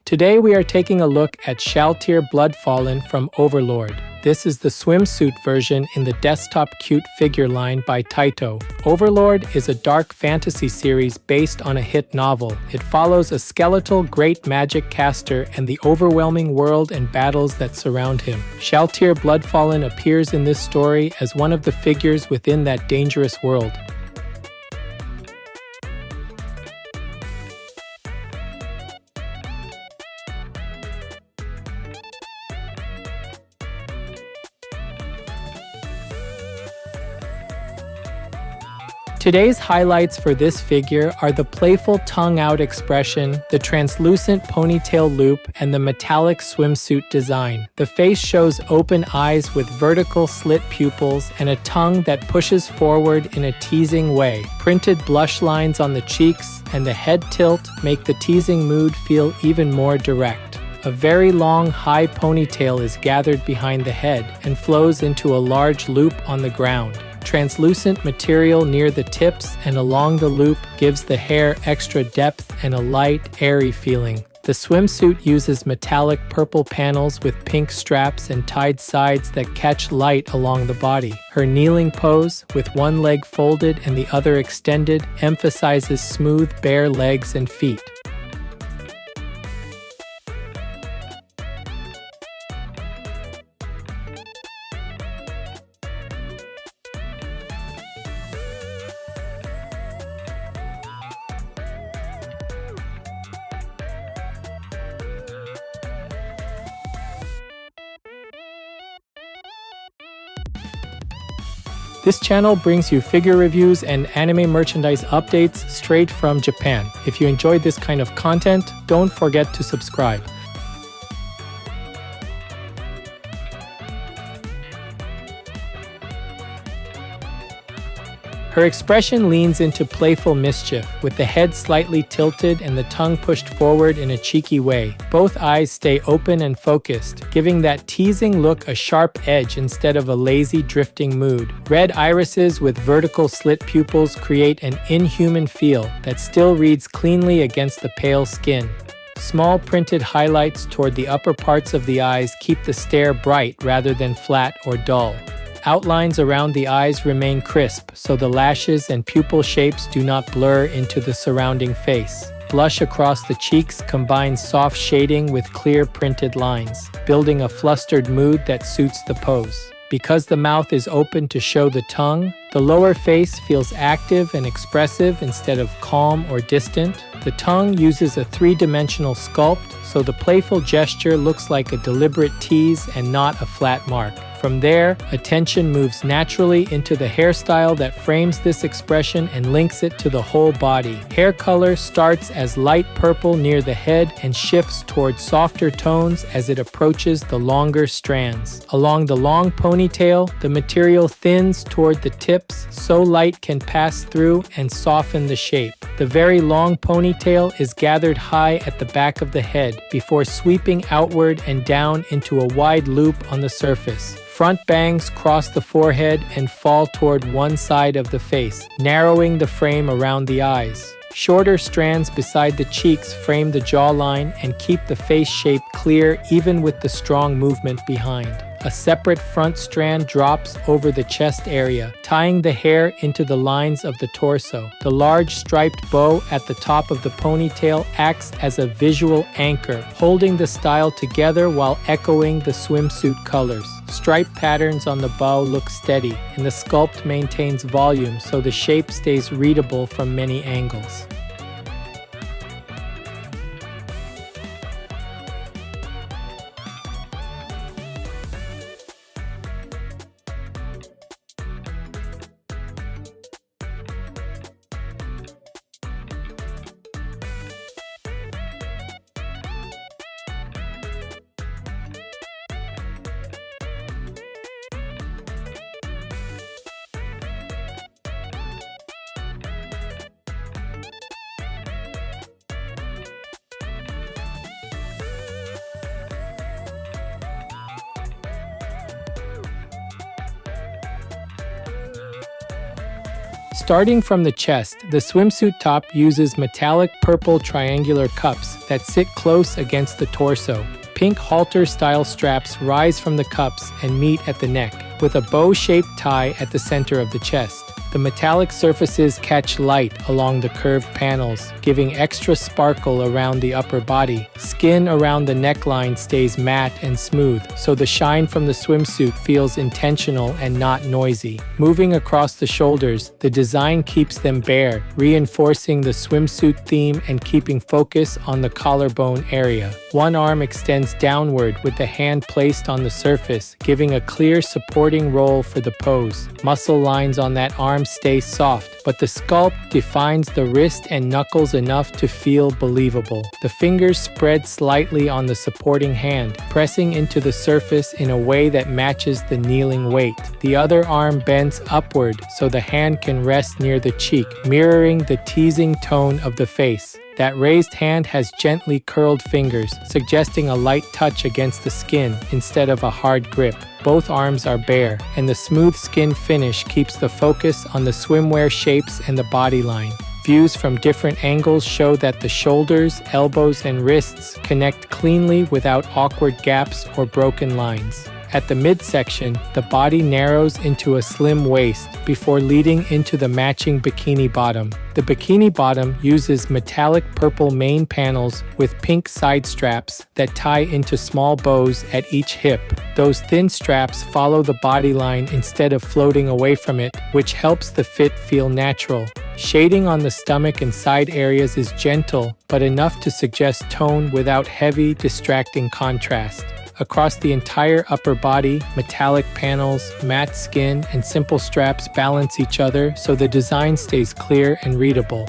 Today we are taking a look at Shalltear Bloodfallen from Overlord. This is the swimsuit version in the desktop cute figure line by TAITO. Overlord is a dark fantasy series based on a hit novel. It follows a skeletal great magic caster and the overwhelming world and battles that surround him. Shalltear Bloodfallen appears in this story as one of the figures within that dangerous world. Today's highlights for this figure are the playful tongue-out expression, the translucent ponytail loop, and the metallic swimsuit design. The face shows open eyes with vertical slit pupils and a tongue that pushes forward in a teasing way. Printed blush lines on the cheeks and the head tilt make the teasing mood feel even more direct. A very long, high ponytail is gathered behind the head and flows into a large loop on the ground. Translucent material near the tips and along the loop gives the hair extra depth and a light, airy feeling. The swimsuit uses metallic purple panels with pink straps and tied sides that catch light along the body. Her kneeling pose, with one leg folded and the other extended, emphasizes smooth, bare legs and feet. This channel brings you figure reviews and anime merchandise updates straight from Japan. If you enjoyed this kind of content, don't forget to subscribe. Her expression leans into playful mischief, with the head slightly tilted and the tongue pushed forward in a cheeky way. Both eyes stay open and focused, giving that teasing look a sharp edge instead of a lazy, drifting mood. Red irises with vertical slit pupils create an inhuman feel that still reads cleanly against the pale skin. Small printed highlights toward the upper parts of the eyes keep the stare bright rather than flat or dull. Outlines around the eyes remain crisp, so the lashes and pupil shapes do not blur into the surrounding face. Blush across the cheeks combines soft shading with clear printed lines, building a flustered mood that suits the pose. Because the mouth is open to show the tongue, the lower face feels active and expressive instead of calm or distant. The tongue uses a three-dimensional sculpt, so the playful gesture looks like a deliberate tease and not a flat mark. From there, attention moves naturally into the hairstyle that frames this expression and links it to the whole body. Hair color starts as light purple near the head and shifts toward softer tones as it approaches the longer strands. Along the long ponytail, the material thins toward the tips so light can pass through and soften the shape. The very long ponytail is gathered high at the back of the head before sweeping outward and down into a wide loop on the surface. Front bangs cross the forehead and fall toward one side of the face, narrowing the frame around the eyes. Shorter strands beside the cheeks frame the jawline and keep the face shape clear even with the strong movement behind. A separate front strand drops over the chest area, tying the hair into the lines of the torso. The large striped bow at the top of the ponytail acts as a visual anchor, holding the style together while echoing the swimsuit colors. Stripe patterns on the bow look steady, and the sculpt maintains volume so the shape stays readable from many angles. Starting from the chest, the swimsuit top uses metallic purple triangular cups that sit close against the torso. Pink halter-style straps rise from the cups and meet at the neck, with a bow-shaped tie at the center of the chest. The metallic surfaces catch light along the curved panels, giving extra sparkle around the upper body. Skin around the neckline stays matte and smooth, so the shine from the swimsuit feels intentional and not noisy. Moving across the shoulders, the design keeps them bare, reinforcing the swimsuit theme and keeping focus on the collarbone area. One arm extends downward with the hand placed on the surface, giving a clear supporting role for the pose. Muscle lines on that arm stay soft, but the sculpt defines the wrist and knuckles enough to feel believable. The fingers spread slightly on the supporting hand, pressing into the surface in a way that matches the kneeling weight. The other arm bends upward so the hand can rest near the cheek, mirroring the teasing tone of the face. That raised hand has gently curled fingers, suggesting a light touch against the skin instead of a hard grip. Both arms are bare, and the smooth skin finish keeps the focus on the swimwear shapes and the body line. Views from different angles show that the shoulders, elbows, and wrists connect cleanly without awkward gaps or broken lines. At the midsection, the body narrows into a slim waist before leading into the matching bikini bottom. The bikini bottom uses metallic purple main panels with pink side straps that tie into small bows at each hip. Those thin straps follow the body line instead of floating away from it, which helps the fit feel natural. Shading on the stomach and side areas is gentle, but enough to suggest tone without heavy, distracting contrast. Across the entire upper body, metallic panels, matte skin, and simple straps balance each other so the design stays clear and readable.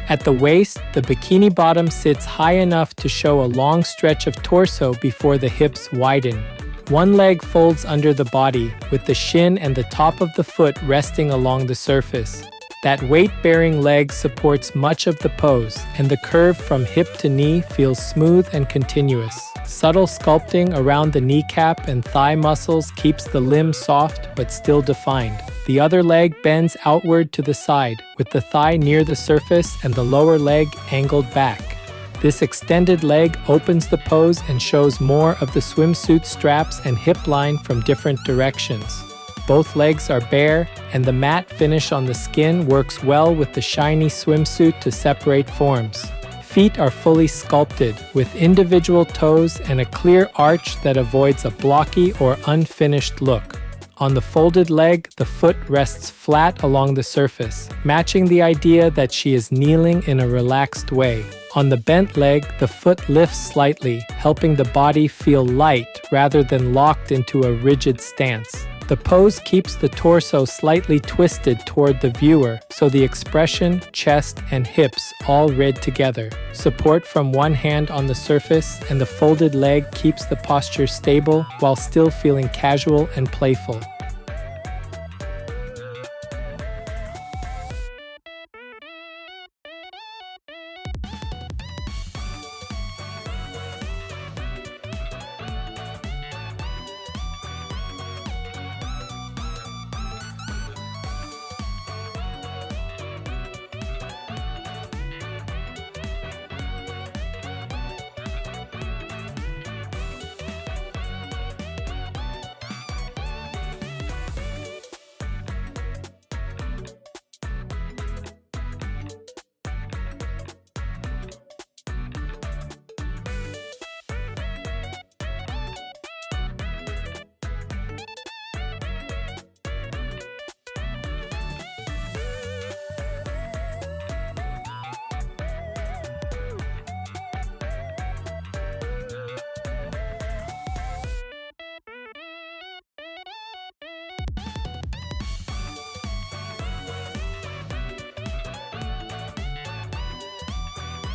At the waist, the bikini bottom sits high enough to show a long stretch of torso before the hips widen. One leg folds under the body, with the shin and the top of the foot resting along the surface. That weight-bearing leg supports much of the pose, and the curve from hip to knee feels smooth and continuous. Subtle sculpting around the kneecap and thigh muscles keeps the limb soft but still defined. The other leg bends outward to the side, with the thigh near the surface and the lower leg angled back. This extended leg opens the pose and shows more of the swimsuit straps and hip line from different directions. Both legs are bare, and the matte finish on the skin works well with the shiny swimsuit to separate forms. Feet are fully sculpted, with individual toes and a clear arch that avoids a blocky or unfinished look. On the folded leg, the foot rests flat along the surface, matching the idea that she is kneeling in a relaxed way. On the bent leg, the foot lifts slightly, helping the body feel light rather than locked into a rigid stance. The pose keeps the torso slightly twisted toward the viewer, so the expression, chest, and hips all read together. Support from one hand on the surface, and the folded leg keeps the posture stable while still feeling casual and playful.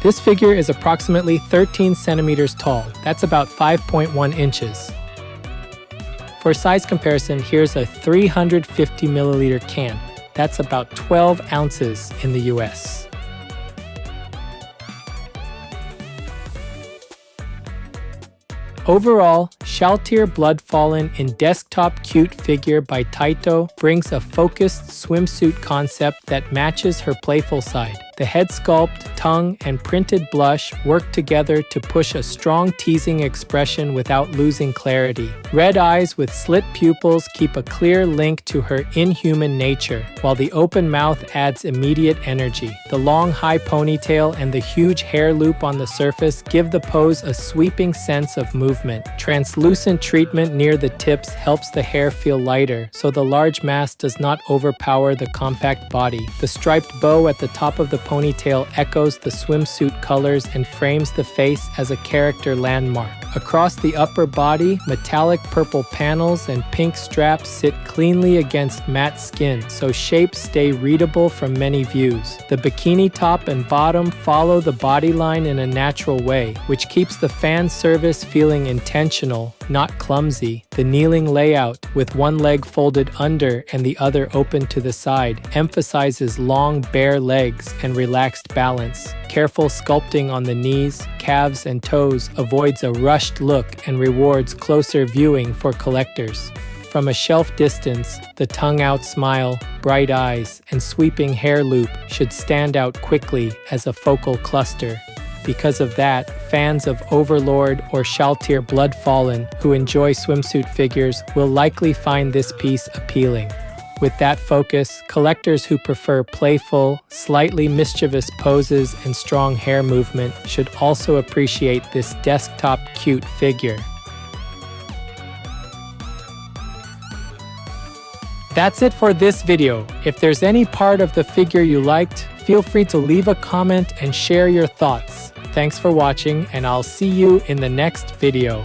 This figure is approximately 13 centimeters tall. That's about 5.1 inches. For size comparison, here's a 350 milliliter can. That's about 12 ounces in the US. Overall, Shalltear Bloodfallen in Desktop Cute Figure by TAITO brings a focused swimsuit concept that matches her playful side. The head sculpt, tongue, and printed blush work together to push a strong teasing expression without losing clarity. Red eyes with slit pupils keep a clear link to her inhuman nature, while the open mouth adds immediate energy. The long high ponytail and the huge hair loop on the surface give the pose a sweeping sense of movement. Translucent treatment near the tips helps the hair feel lighter, so the large mass does not overpower the compact body. The striped bow at the top of the ponytail echoes the swimsuit colors and frames the face as a character landmark. Across the upper body, metallic purple panels and pink straps sit cleanly against matte skin, so shapes stay readable from many views. The bikini top and bottom follow the bodyline in a natural way, which keeps the fan service feeling intentional, not clumsy. The kneeling layout, with one leg folded under and the other open to the side, emphasizes long, bare legs and relaxed balance. Careful sculpting on the knees, calves, and toes avoids a rushed look and rewards closer viewing for collectors. From a shelf distance, the tongue-out smile, bright eyes, and sweeping hair loop should stand out quickly as a focal cluster. Because of that, fans of Overlord or Shalltear Bloodfallen who enjoy swimsuit figures will likely find this piece appealing. With that focus, collectors who prefer playful, slightly mischievous poses and strong hair movement should also appreciate this desktop cute figure. That's it for this video. If there's any part of the figure you liked, feel free to leave a comment and share your thoughts. Thanks for watching, and I'll see you in the next video.